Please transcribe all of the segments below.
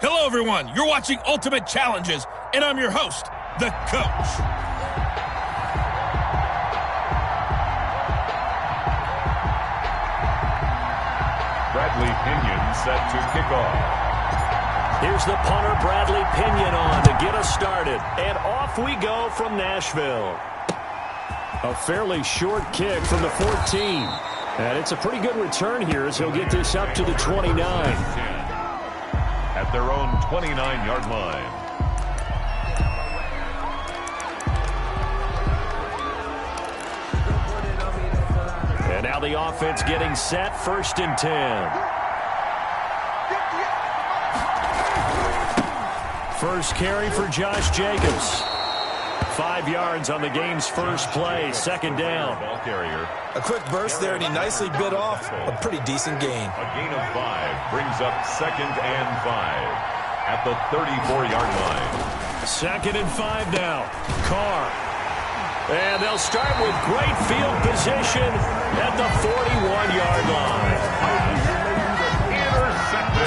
Hello, everyone. You're watching Ultimate Challenges, and I'm your host, the Coach. Bradley Pinion set to kick off. Here's the punter, Bradley Pinion, on to get us started. And off we go from Nashville. A fairly short kick from the 14. And it's a pretty good return here as he'll get this up to the 29. At their own 29-yard line. And now the offense getting set, 1st and 10. First carry for Josh Jacobs. 5 yards on the game's first play, 2nd down. Ball carrier. A quick burst there, and he nicely bit off a pretty decent gain. A gain of 5 brings up 2nd and 5 at the 34-yard line. 2nd and 5 now. Carr. And they'll start with great field position at the 41-yard line.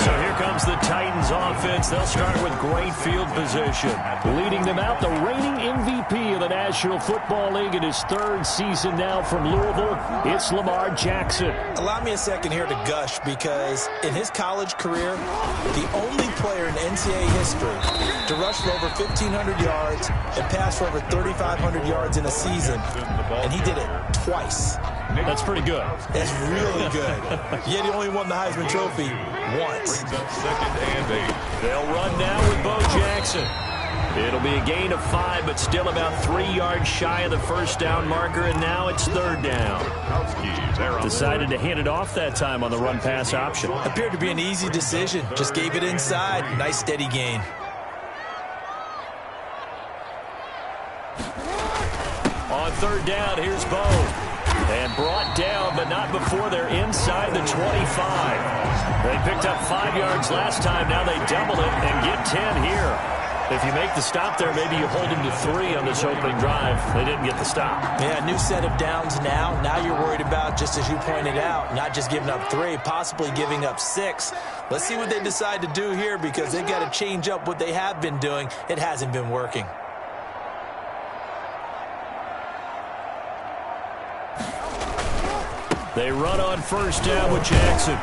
So here comes the Titans offense. They'll start with great field position. Leading them out, the reigning MVP of the National Football League in his 3rd season now from Louisville. It's Lamar Jackson. Allow me a second here to gush, because in his college career, the only player in NCAA history to rush for over 1,500 yards and pass for over 3,500 yards in a season, and he did it twice. That's pretty good. That's really good. Yet he only won the Heisman Trophy once. Brings up 2nd and 8. They'll run now with Bo Jackson. It'll be a gain of 5, but still about 3 yards shy of the 1st down marker, and now it's 3rd down. Decided to hand it off that time on the run-pass option. Appeared to be an easy decision. Just gave it inside. Nice steady gain. On 3rd down, here's Bo. And brought down, but not before they're inside the 25. They picked up 5 yards last time. Now they double it and get 10 here. If you make the stop there, maybe you hold them to 3 on this opening drive. They didn't get the stop. Yeah, new set of downs now. Now you're worried about, just as you pointed out, not just giving up 3, possibly giving up 6. Let's see what they decide to do here, because they've got to change up what they have been doing. It hasn't been working. They run on 1st down with Jackson.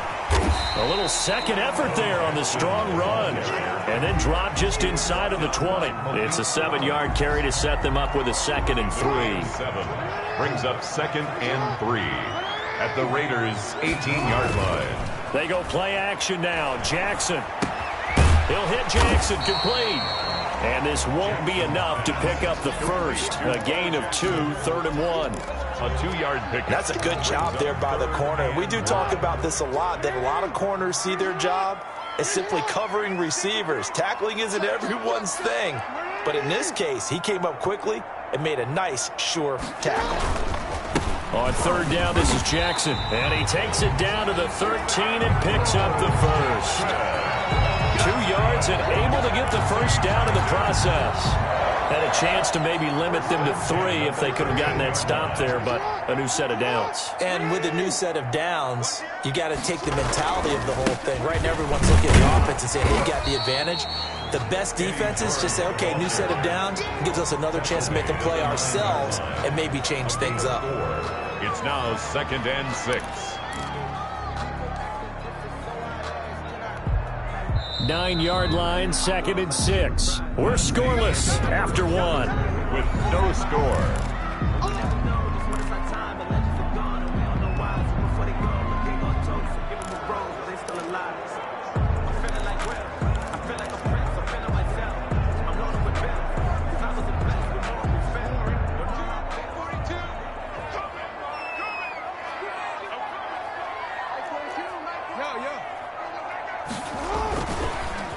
A little second effort there on the strong run. And then drop just inside of the 20. It's a 7-yard carry to set them up with a 2nd and 3. 7 brings up 2nd and 3 at the Raiders' 18-yard line. They go play action now. Jackson. He'll hit Jackson complete. And this won't be enough to pick up the 1st. A gain of 2, 3rd and 1. A 2-yard pickup. That's a good job there by the corner. We do talk about this a lot, that a lot of corners see their job as simply covering receivers. Tackling isn't everyone's thing. But in this case, he came up quickly and made a nice, sure tackle. On 3rd down, this is Jackson. And he takes it down to the 13 and picks up the 1st. 2 yards and able to get the 1st down in the process. Had a chance to maybe limit them to 3 if they could have gotten that stop there, but a new set of downs. And with a new set of downs, you got to take the mentality of the whole thing. Right now, everyone's looking at the offense and saying, hey, got the advantage. The best defenses just say, okay, new set of downs, gives us another chance to make a play ourselves and maybe change things up. It's now 2nd and 6. 9-yard line, 2nd and 6. We're scoreless after 1. With no score.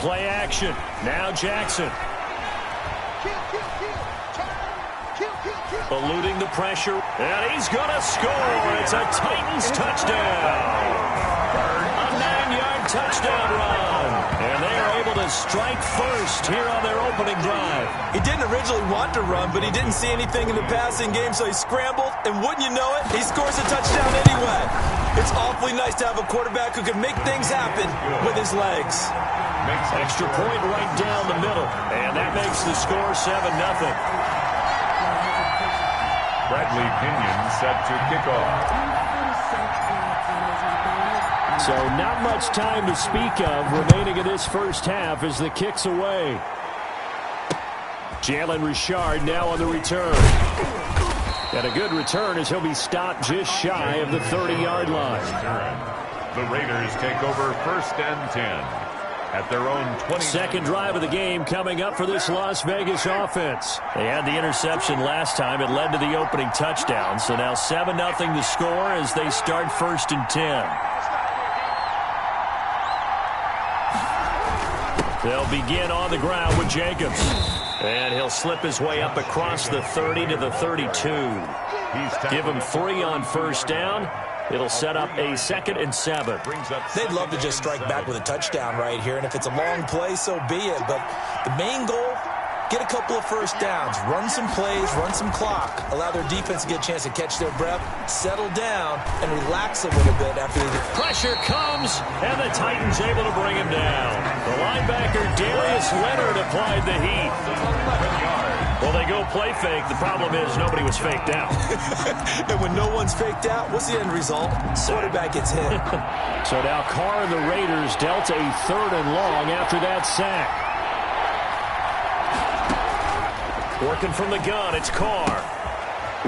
Play action. Now Jackson. Eluding the pressure. And he's going to score. It's a Titans touchdown. A 9-yard touchdown run. And they are able to strike first here on their opening drive. He didn't originally want to run, but he didn't see anything in the passing game, so he scrambled. And wouldn't you know it, he scores a touchdown anyway. It's awfully nice to have a quarterback who can make things happen with his legs. Extra point right down the middle. And that makes the score 7-0. Bradley Pinion set to kick off. So not much time to speak of remaining in this first half as the kick's away. Jalen Richard now on the return. And a good return as he'll be stopped just shy of the 30-yard line. The Raiders take over 1st and 10 at their own 20. Second drive of the game coming up for this Las Vegas offense. They had the interception last time. It led to the opening touchdown. So now 7-0 the score as they start 1st and 10. They'll begin on the ground with Jacobs. And he'll slip his way up across the 30 to the 32. Give him 3 on 1st down. It'll set up a 2nd and 7. They'd love to just strike back with a touchdown right here, and if it's a long play, so be it. But the main goal, get a couple of 1st downs, run some plays, run some clock, allow their defense to get a chance to catch their breath, settle down, and relax a little bit after they get... Pressure comes, and the Titans able to bring him down. The linebacker, Darius Leonard, applied the heat. Well, they go play fake. The problem is nobody was faked out. And when no one's faked out, what's the end result? Quarterback gets hit. So now Carr and the Raiders dealt a 3rd and long after that sack. Working from the gun, it's Carr.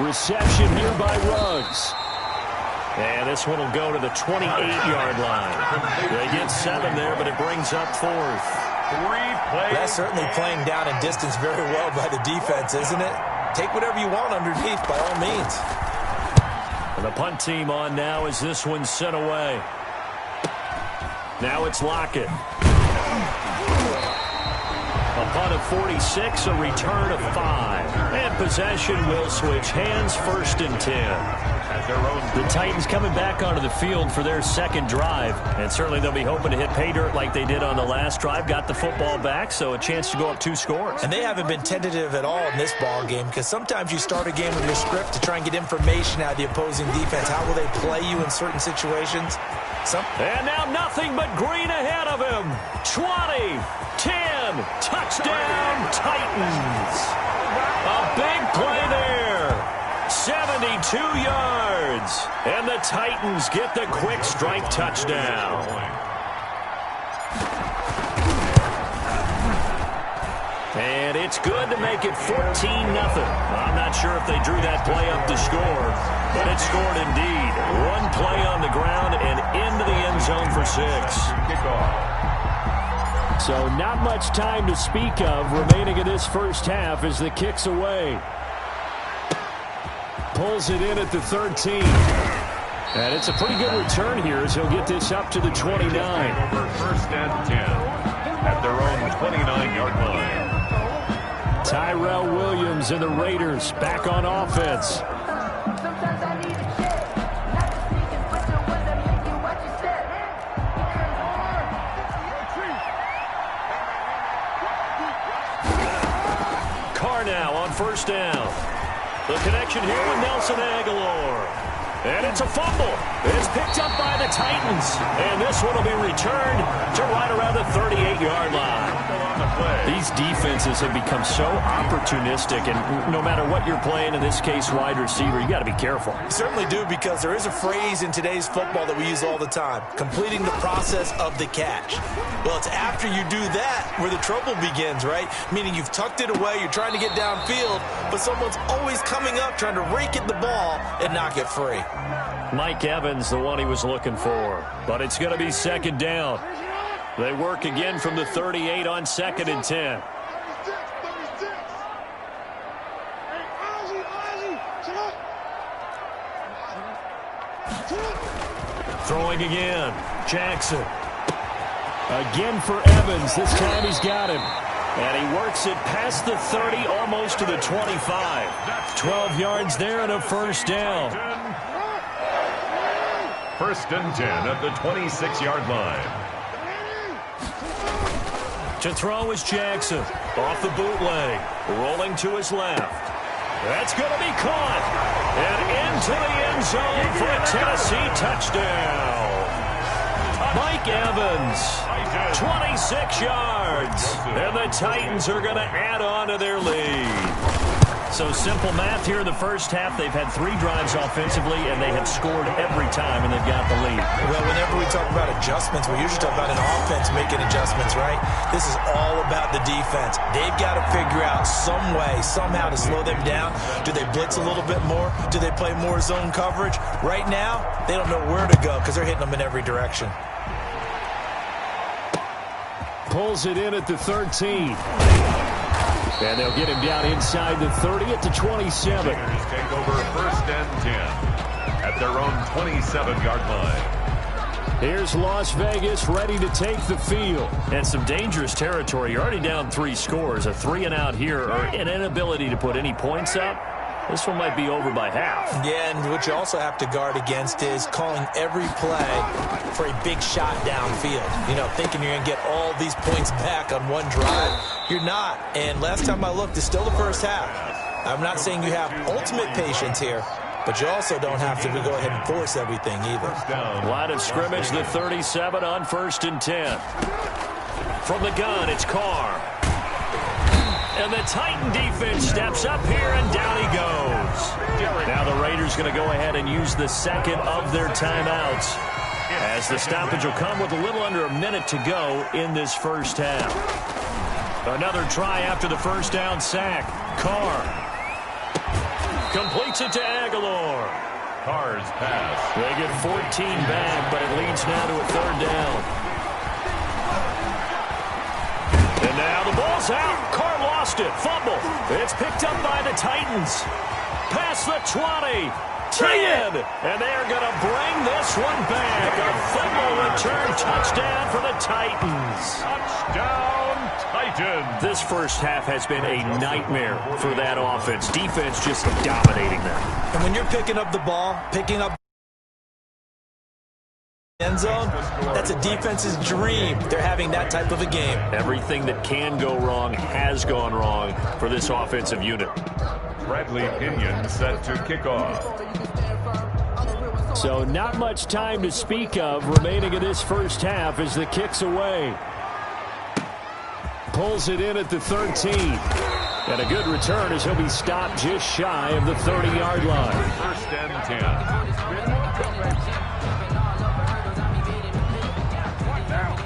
Reception here by Ruggs. And this one will go to the 28-yard line. They get 7 there, but it brings up 4th. That's certainly playing down in distance very well by the defense, isn't it? Take whatever you want underneath, by all means. And the punt team on now as this one's sent away. Now it's Lockett. A punt of 46, a return of 5. And possession will switch hands, 1st and 10. The Titans coming back onto the field for their 2nd drive. And certainly they'll be hoping to hit pay dirt like they did on the last drive. Got the football back, so a chance to go up 2 scores. And they haven't been tentative at all in this ball game, because sometimes you start a game with your script to try and get information out of the opposing defense. How will they play you in certain situations? And now nothing but green ahead of him. 20, 10, touchdown Titans. A big play there. 72 yards. And the Titans get the quick strike touchdown. And it's good to make it 14-0. I'm not sure if they drew that play up to score, but it scored indeed. 1 play on the ground and into the end zone for 6. So not much time to speak of remaining in this first half as the kick's away. Pulls it in at the 13. And it's a pretty good return here as he'll get this up to the 29. For 1st and 10 at their own 29-yard line. Tyrell Williams and the Raiders back on offense. Carr now on 1st down. The connection here with Nelson Aguilar. And it's a fumble. It's picked up by the Titans. And this one will be returned to right around the 38-yard line. These defenses have become so opportunistic, and no matter what you're playing, in this case wide receiver, you got to be careful. You certainly do, because there is a phrase in today's football that we use all the time: completing the process of the catch. Well, it's after you do that where the trouble begins, right? Meaning you've tucked it away, you're trying to get downfield, but someone's always coming up trying to rake at the ball and knock it free. Mike Evans, the one he was looking for, but it's going to be 2nd down. They work again from the 38 on 2nd and 10. Throwing again. Jackson. Again for Evans. This time he's got him. And he works it past the 30, almost to the 25. 12 yards there and a 1st down. 1st and 10 at the 26-yard line. To throw is Jackson. Off the bootleg. Rolling to his left. That's going to be caught. And into the end zone for a Tennessee touchdown. A Mike Evans, 26 yards. And the Titans are going to add on to their lead. So simple math here in the first half. They've had 3 drives offensively, and they have scored every time, and they've got the lead. Well, whenever we talk about adjustments, we usually talk about an offense making adjustments, right? This is all about the defense. They've got to figure out some way, somehow to slow them down. Do they blitz a little bit more? Do they play more zone coverage? Right now, they don't know where to go because they're hitting them in every direction. Pulls it in at the 13. And they'll get him down inside the 30 at the 27. Raiders take over 1st and 10 at their own 27-yard line. Here's Las Vegas ready to take the field. And some dangerous territory. You're already down 3 scores. A 3-and-out here or an inability to put any points up. This one might be over by half. Yeah, and what you also have to guard against is calling every play for a big shot downfield. You know, thinking you're going to get all these points back on one drive. You're not. And last time I looked, it's still the first half. I'm not saying you have ultimate patience here, but you also don't have to go ahead and force everything either. Line of scrimmage, the 37 on 1st and 10. From the gun, it's Carr. And the Titan defense steps up here, and down he goes. Now the Raiders going to go ahead and use the second of their timeouts, as the stoppage will come with a little under a minute to go in this first half. Another try after the first down sack. Carr completes it to Aguilar. Carr's pass. They get 14 back, but it leads now to a 3rd down. And now the ball's out. Carr lost it. Fumble. It's picked up by the Titans. Past the 20. 10. And they're going to bring this one back. A fumble return touchdown for the Titans. Touchdown, Titans. This first half has been a nightmare for that offense. Defense just dominating them. And when you're picking up the ball, picking up end zone, that's a defense's dream. They're having that type of a game. Everything that can go wrong has gone wrong for this offensive unit. Bradley Pinion set to kick off. So not much time to speak of remaining in this first half as the kick's away. Pulls it in at the 13. And a good return as he'll be stopped just shy of the 30-yard line. 1st and 10.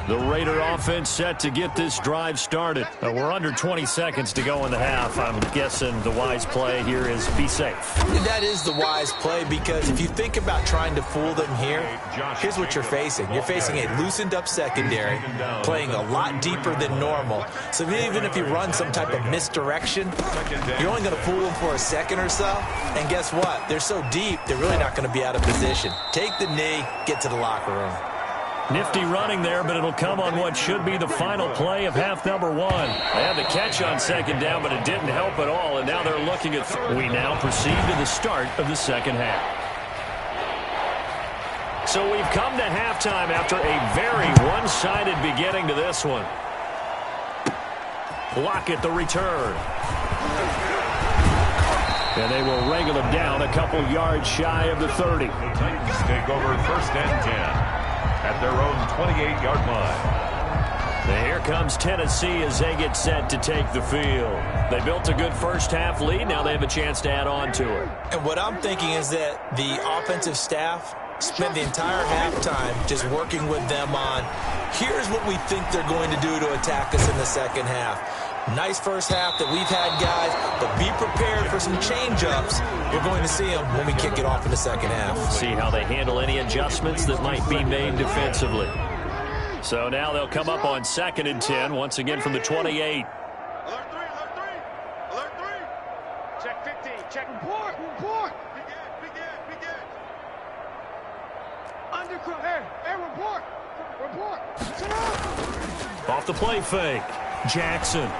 The Raider offense set to get this drive started. We're under 20 seconds to go in the half. I'm guessing the wise play here is be safe. That is the wise play, because if you think about trying to fool them here, here's what you're facing. You're facing a loosened up secondary, playing a lot deeper than normal. So even if you run some type of misdirection, you're only going to fool them for a second or so. And guess what? They're so deep, they're really not going to be out of position. Take the knee, get to the locker room. Nifty running there, but it'll come on what should be the final play of half number 1. They had the catch on 2nd down, but it didn't help at all, and now they're looking at we now proceed to the start of the second half. So we've come to halftime after a very one-sided beginning to this one. Lockett the return. And they will wrangle him down a couple yards shy of the 30. The Titans take over 1st and 10 at their own 28-yard line. And here comes Tennessee as they get set to take the field. They built a good first half lead. Now they have a chance to add on to it. And what I'm thinking is that the offensive staff spent the entire halftime just working with them on, here's what we think they're going to do to attack us in the second half. Nice first half that we've had, guys, but be prepared for some change-ups. We're going to see them when we kick it off in the second half. See how they handle any adjustments that might be made defensively. So now they'll come up on 2nd and 10, once again from the 28. Alert 3, alert 3, alert 3. Check 15, check report, report. Begin. Undercut, hey, report. Sit up. Off the play fake. Jackson.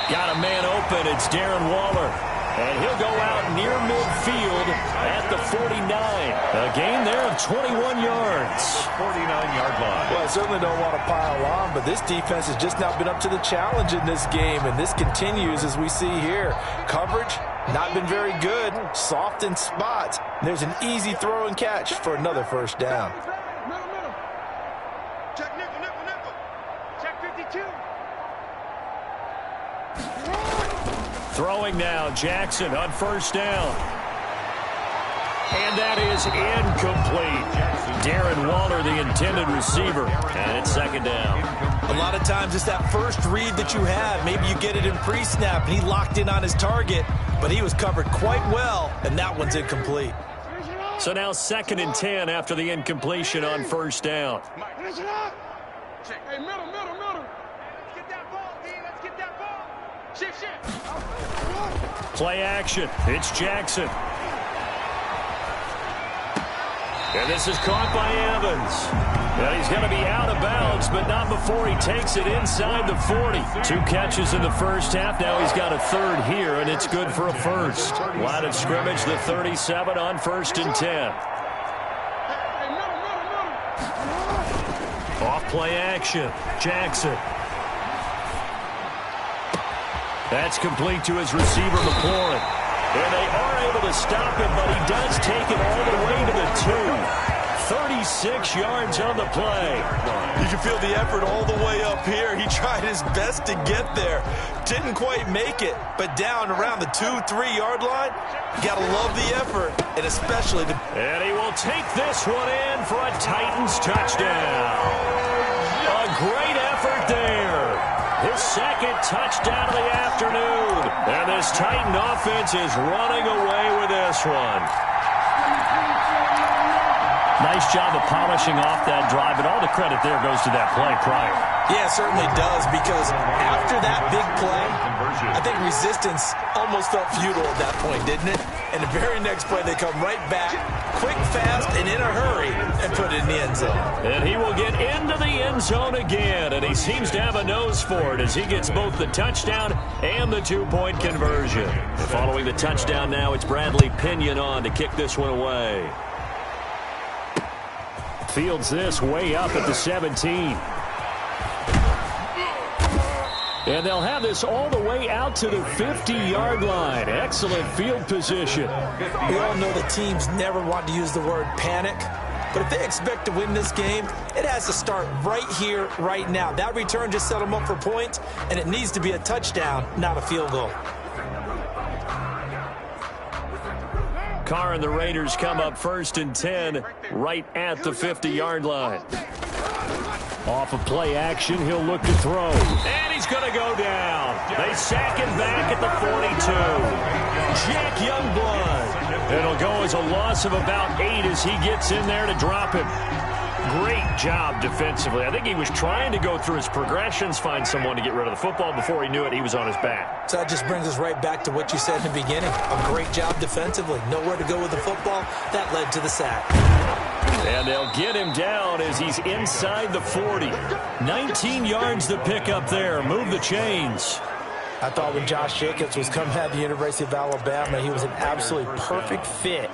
Got a man open. It's Darren Waller. And he'll go out near midfield at the 49. A gain there of 21 yards. 49-yard line. Well, I certainly don't want to pile on, but this defense has just not been up to the challenge in this game, and this continues as we see here. Coverage, not been very good. soft in spots. There's an easy throw and catch for another first down. Check nickel, nickel, nickel. Check 52. Throwing now, Jackson on first down. And that is incomplete. Darren Waller, the intended receiver. And it's second down. A lot of times it's that first read that you have. Maybe you get it in pre-snap, and he locked in on his target, but he was covered quite well, and that one's incomplete. So now 2nd and 10 after the incompletion on first down. Hey, middle, middle, middle. Let's get that ball, D. Let's get that ball. Shift, shift. Play action. It's Jackson. And this is caught by Evans. And he's going to be out of bounds, but not before he takes it inside the 40. 2 catches in the first half. Now he's got a third here, and it's good for a first. Line of scrimmage, the 37 on 1st and 10. Off play action. Jackson. That's complete to his receiver, McLaurin. And they are able to stop him, but he does take it all the way to the 2. 36 yards on the play. You can feel the effort all the way up here. He tried his best to get there. Didn't quite make it, but down around the 2-3 yard line, you got to love the effort, and especially the... And he will take this one in for a Titans touchdown. A great effort there. His 2nd touchdown of the afternoon. And this Titan offense is running away with this one. Nice job of polishing off that drive, but all the credit there goes to that play prior. Yeah, it certainly does, because after that big play, I think resistance almost felt futile at that point, didn't it? And the very next play, they come right back, quick, fast, and in a hurry, and put it in the end zone. And he will get into the end zone again, and he seems to have a nose for it as he gets both the touchdown and the 2-point conversion. And following the touchdown now, it's Bradley Pinion on to kick this one away. Fields this way up at the 17. And they'll have this all the way out to the 50-yard line. Excellent field position. We all know the teams never want to use the word panic, but if they expect to win this game, it has to start right here, right now. That return just set them up for points, and it needs to be a touchdown, not a field goal. Carr and the Raiders come up 1st and 10 right at the 50-yard line. Off of play action, he'll look to throw. And he's going to go down. They sack him back at the 42. Jack Youngblood. It'll go as a loss of about 8 as he gets in there to drop him. Great job defensively. I think he was trying to go through his progressions, find someone to get rid of the football. Before he knew it, he was on his back. So that just brings us right back to what you said in the beginning. A great job defensively. Nowhere to go with the football. That led to the sack. And they'll get him down as he's inside the 40. 19 yards to pick up there. Move the chains. I thought when Josh Jacobs was coming out of the University of Alabama, he was an absolutely perfect fit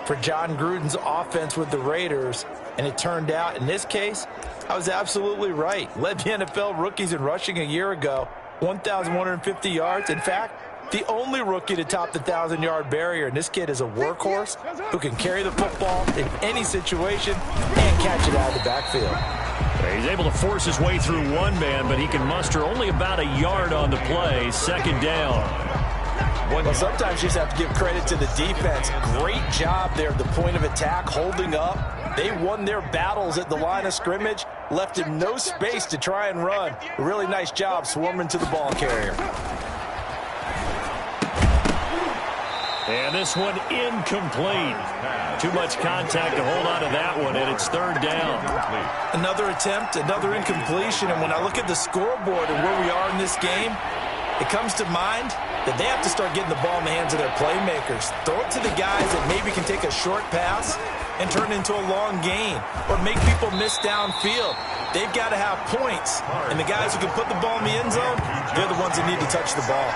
for John Gruden's offense with the Raiders. And it turned out, in this case, I was absolutely right. Led the NFL rookies in rushing a year ago, 1,150 yards. In fact, the only rookie to top the 1,000-yard barrier. And this kid is a workhorse who can carry the football in any situation and catch it out of the backfield. He's able to force his way through one man, but he can muster only about a yard on the play. 2nd down. Well, sometimes you just have to give credit to the defense. Great job there at the point of attack, holding up. They won their battles at the line of scrimmage, left him no space to try and run. A really nice job swarming to the ball carrier. And this one incomplete. Too much contact to hold on to that one, and it's 3rd down. Another attempt, another incompletion, and when I look at the scoreboard and where we are in this game, it comes to mind that they have to start getting the ball in the hands of their playmakers. Throw it to the guys that maybe can take a short pass and turn it into a long gain or make people miss downfield. They've got to have points, and the guys who can put the ball in the end zone, they're the ones that need to touch the ball.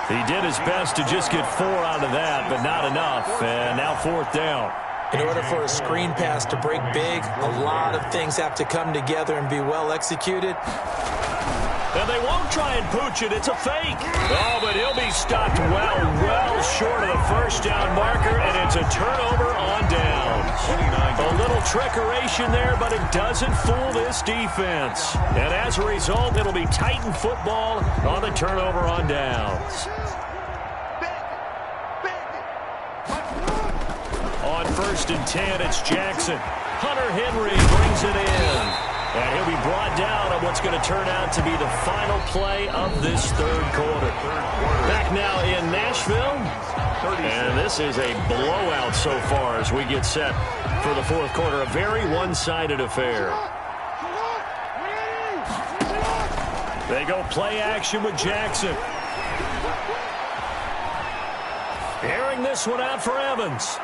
He did his best to just get 4 out of that, but not enough, and now 4th down. In order for a screen pass to break big, a lot of things have to come together and be well executed. And they won't try and pooch it. It's a fake. Oh, but he'll be stopped well short of the first down marker, and it's a turnover on downs. A little trickeration there, but it doesn't fool this defense. And as a result, it'll be Titan football on the turnover on downs. On 1st and 10, it's Jackson. Hunter Henry brings it in. And he'll be brought down on what's going to turn out to be the final play of this third quarter. Back now in Nashville. And this is a blowout so far as we get set for the fourth quarter. A very one-sided affair. They go play action with Jackson. Airing this one out for Evans.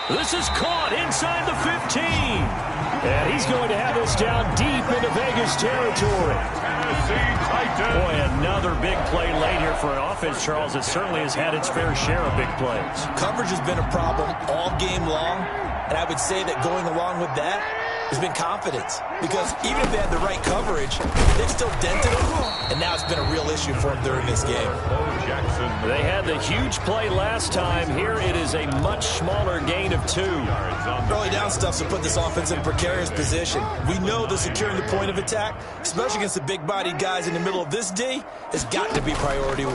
This is caught inside the 15. And he's going to have this down deep into Vegas territory. Boy, another big play late here for an offense, Charles, that certainly has had its fair share of big plays. Coverage has been a problem all game long, and I would say that going along with that has been confidence. Because even if they had the right coverage, they've still dented them, and now it's been a real issue for them during this game. They had the huge play last time. Here it is a much smaller gain of 2. Early down stuff to put this offense in a precarious position. We know that securing the point of attack, especially against the big-bodied guys in the middle of this D, has got to be priority 1.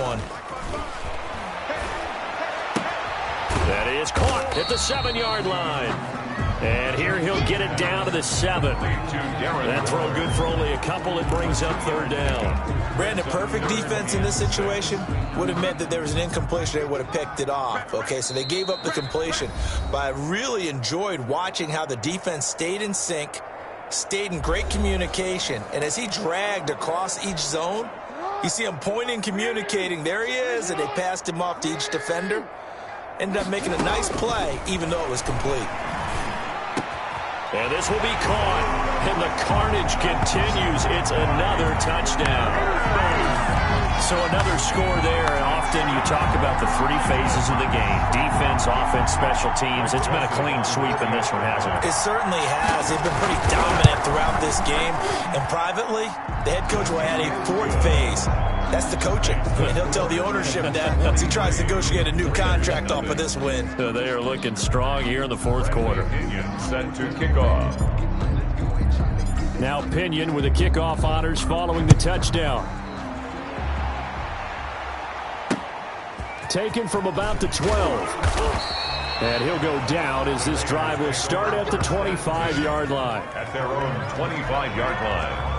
That is caught at the 7-yard line. And here he'll get it down to the 7. That throw good for only a couple. It brings up 3rd down. Brandon, perfect defense in this situation would have meant that there was an incompletion. They would have picked it off. Okay, so they gave up the completion. But I really enjoyed watching how the defense stayed in sync, stayed in great communication. And as he dragged across each zone, you see him pointing, communicating. There he is, and they passed him off to each defender. Ended up making a nice play, even though it was complete. And this will be caught, and the carnage continues. It's another touchdown. So another score there, and often you talk about the 3 phases of the game. Defense, offense, special teams. It's been a clean sweep in this one, hasn't it? It certainly has. They've been pretty dominant throughout this game. And privately, the head coach will add a 4th phase. That's the coaching. And he'll tell the ownership that once he tries to negotiate a new contract off of this win. They are looking strong here in the fourth quarter. Set to kick off. Now Pinion with the kickoff honors following the touchdown. Taken from about the 12. And he'll go down as this drive will start at the 25-yard line. At their own 25-yard line.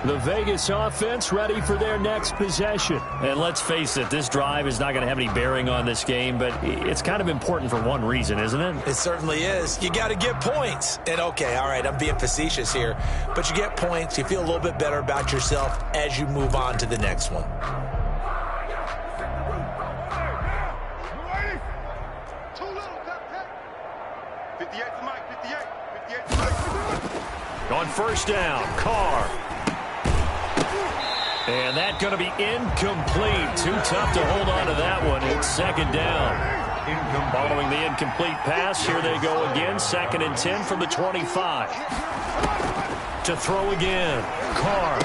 The Vegas offense ready for their next possession. And let's face it, this drive is not going to have any bearing on this game, but it's kind of important for one reason, isn't it? It certainly is. You got to get points. And okay, all right, I'm being facetious here, but you get points, you feel a little bit better about yourself as you move on to the next one. On 1st down, Carr. And that going to be incomplete. Too tough to hold on to that one. It's 2nd down. Following the incomplete pass, here they go again. 2nd and 10 from the 25. To throw again. Carr.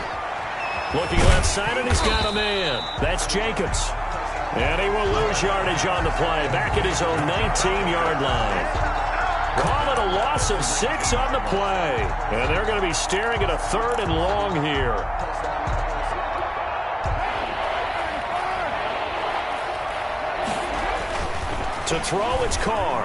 Looking left side, and he's got a man. That's Jacobs. And he will lose yardage on the play. Back at his own 19-yard line. Call it a loss of 6 on the play. And they're going to be staring at a 3rd and long here. To throw, it's Carr.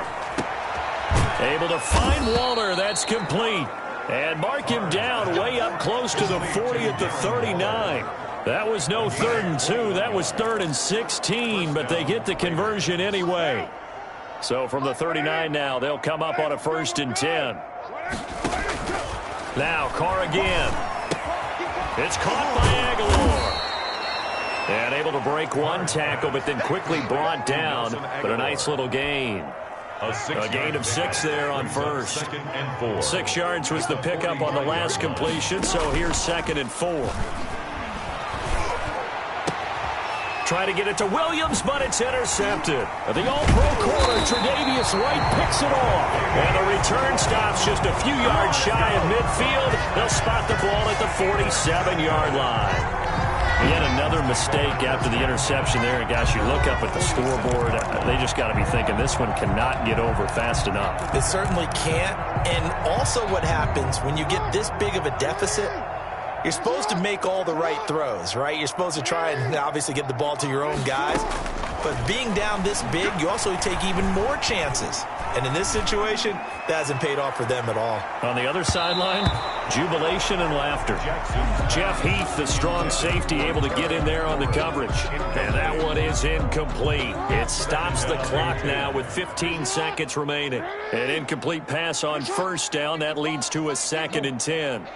Able to find Waller. That's complete. And mark him down way up close to the 40 at the 39. That was no 3rd and 2. That was 3rd and 16, but they get the conversion anyway. So from the 39 now, they'll come up on a 1st and 10. Now Carr again. It's caught by Aguilar. And able to break one tackle, but then quickly brought down. But a nice little gain. A gain of 6 there on 1st. 6 yards was the pickup on the last completion, so here's 2nd and 4. Try to get it to Williams, but it's intercepted. The all-pro corner, Tre'Davious White, picks it off. And the return stops just a few yards shy of midfield. They'll spot the ball at the 47-yard line. He had another mistake after the interception there. And, gosh, you look up at the scoreboard. They just got to be thinking this one cannot get over fast enough. It certainly can't. And also what happens when you get this big of a deficit, you're supposed to make all the right throws, right? You're supposed to try and obviously get the ball to your own guys. But being down this big, you also take even more chances. And in this situation, that hasn't paid off for them at all. On the other sideline, jubilation and laughter. Jeff Heath, the strong safety, able to get in there on the coverage. And that one is incomplete. It stops the clock now with 15 seconds remaining. An incomplete pass on first down. That leads to a 2nd and 10.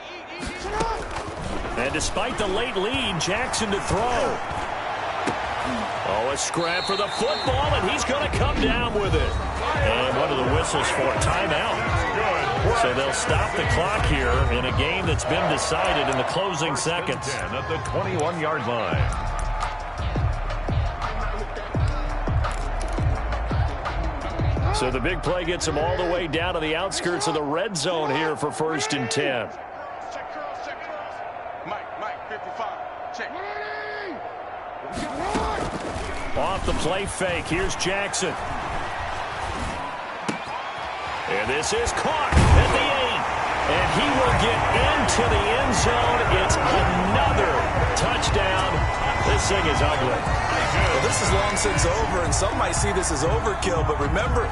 And despite the late lead, Jackson to throw. Oh, a scrap for the football, and he's going to come down with it. And one of the whistles for a timeout. So they'll stop the clock here in a game that's been decided in the closing seconds. At the 21-yard line. So the big play gets them all the way down to the outskirts of the red zone here for 1st and 10. Mike, 55. Check. Off the play fake, here's Jackson. And this is caught at the 8. And he will get into the end zone. It's another touchdown. This thing is ugly. Well, this is long since over, and some might see this as overkill. But remember,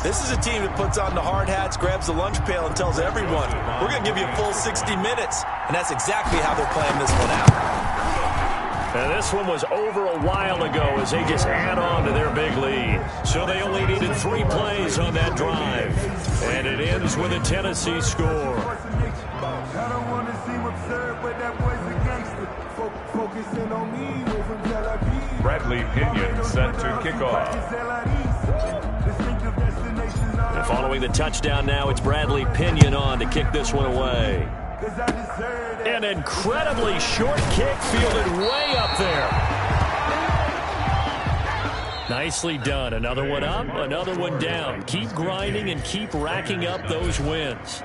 this is a team that puts on the hard hats, grabs the lunch pail, and tells everyone, we're going to give you a full 60 minutes. And that's exactly how they're playing this one out. And this one was over a while ago as they just add on to their big lead. So they only needed 3 plays on that drive. And it ends with a Tennessee score. Bradley Pinion set to kick off. And following the touchdown now, it's Bradley Pinion on to kick this one away. An incredibly short kick fielded way up there. Nicely done. Another one up, another one down. Keep grinding and keep racking up those wins.